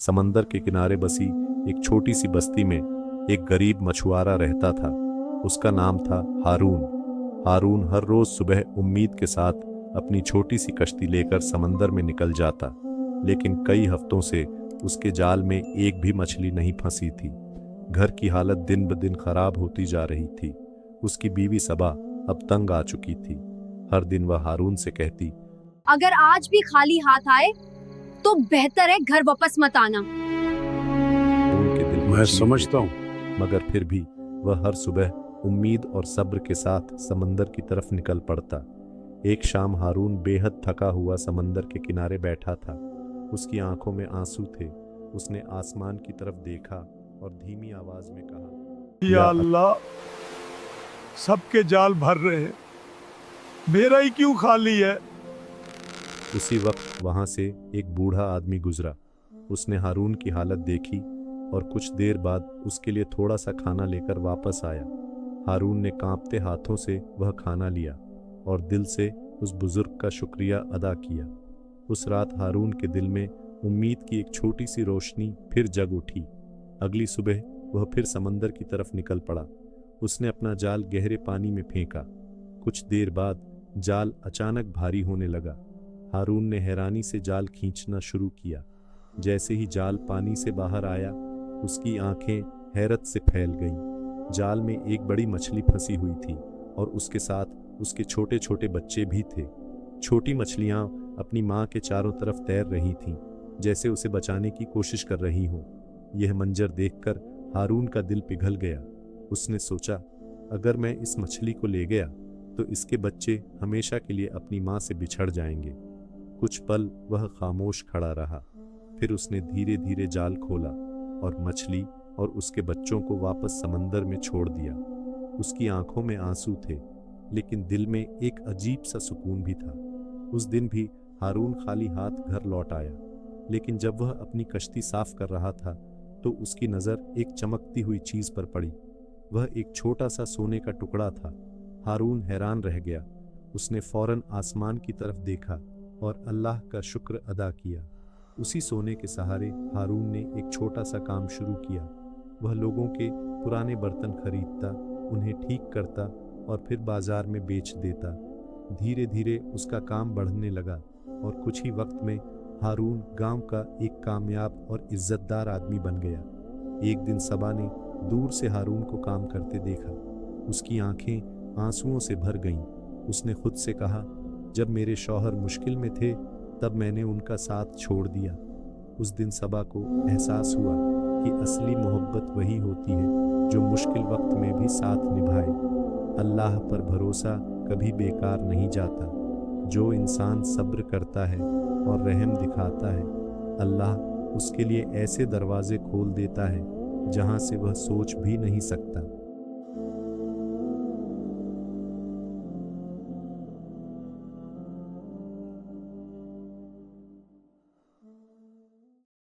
समंदर के किनारे बसी एक छोटी सी बस्ती में एक गरीब मछुआरा रहता था। उसका नाम था हारून। हारून हर रोज सुबह उम्मीद के साथ अपनी छोटी सी कश्ती लेकर समंदर में निकल जाता, लेकिन कई हफ्तों से उसके जाल में एक भी मछली नहीं फंसी थी। घर की हालत दिन ब दिन खराब होती जा रही थी। उसकी बीवी सबा अब तंग आ चुकी थी। हर दिन वह हारून से कहती, अगर आज भी खाली हाथ आए तो बेहतर है घर वापस मत आना। उनके दिल में मैं चीर समझता देती, हूँ। मगर फिर भी वह हर सुबह उम्मीद और सब्र के साथ समंदर की तरफ निकल पड़ता। एक शाम हारून बेहद थका हुआ समंदर के किनारे बैठा था। उसकी आंखों में आंसू थे। उसने आसमान की तरफ देखा और धीमी आवाज में कहा, या अल्लाह, सबके जाल भर रहे हैं, मेरा ही क्यों खाली है। उसी वक्त वहां से एक बूढ़ा आदमी गुजरा। उसने हारून की हालत देखी और कुछ देर बाद उसके लिए थोड़ा सा खाना लेकर वापस आया। हारून ने कांपते हाथों से वह खाना लिया और दिल से उस बुजुर्ग का शुक्रिया अदा किया। उस रात हारून के दिल में उम्मीद की एक छोटी सी रोशनी फिर जग उठी। अगली सुबह वह फिर समंदर की तरफ निकल पड़ा। उसने अपना जाल गहरे पानी में फेंका। कुछ देर बाद जाल अचानक भारी होने लगा। हारून ने हैरानी से जाल खींचना शुरू किया। जैसे ही जाल पानी से बाहर आया, उसकी आंखें हैरत से फैल गईं। जाल में एक बड़ी मछली फंसी हुई थी और उसके साथ उसके छोटे छोटे बच्चे भी थे। छोटी मछलियां अपनी मां के चारों तरफ तैर रही थीं, जैसे उसे बचाने की कोशिश कर रही हों। यह मंजर देखकर हारून का दिल पिघल गया। उसने सोचा, अगर मैं इस मछली को ले गया तो इसके बच्चे हमेशा के लिए अपनी मां से बिछड़ जाएंगे। कुछ पल वह खामोश खड़ा रहा। फिर उसने धीरे धीरे जाल खोला और मछली और उसके बच्चों को वापस समंदर में छोड़ दिया। उसकी आंखों में आंसू थे, लेकिन दिल में एक अजीब सा सुकून भी था। उस दिन भी हारून खाली हाथ घर लौट आया, लेकिन जब वह अपनी कश्ती साफ कर रहा था तो उसकी नज़र एक चमकती हुई चीज पर पड़ी। वह एक छोटा सा सोने का टुकड़ा था। हारून हैरान रह गया। उसने फौरन आसमान की तरफ देखा और अल्लाह का शुक्र अदा किया। उसी सोने के सहारे हारून ने एक छोटा सा काम शुरू किया। वह लोगों के पुराने बर्तन खरीदता, उन्हें ठीक करता और फिर बाजार में बेच देता। धीरे धीरे उसका काम बढ़ने लगा और कुछ ही वक्त में हारून गांव का एक कामयाब और इज्जतदार आदमी बन गया। एक दिन सबा ने दूर से हारून को काम करते देखा। उसकी आंखें आंसुओं से भर गईं। उसने खुद से कहा, जब मेरे शौहर मुश्किल में थे तब मैंने उनका साथ छोड़ दिया। उस दिन सबा को एहसास हुआ कि असली मोहब्बत वही होती है जो मुश्किल वक्त में भी साथ निभाए। अल्लाह पर भरोसा कभी बेकार नहीं जाता। जो इंसान सब्र करता है और रहम दिखाता है, अल्लाह उसके लिए ऐसे दरवाजे खोल देता है जहां से वह सोच भी नहीं सकता।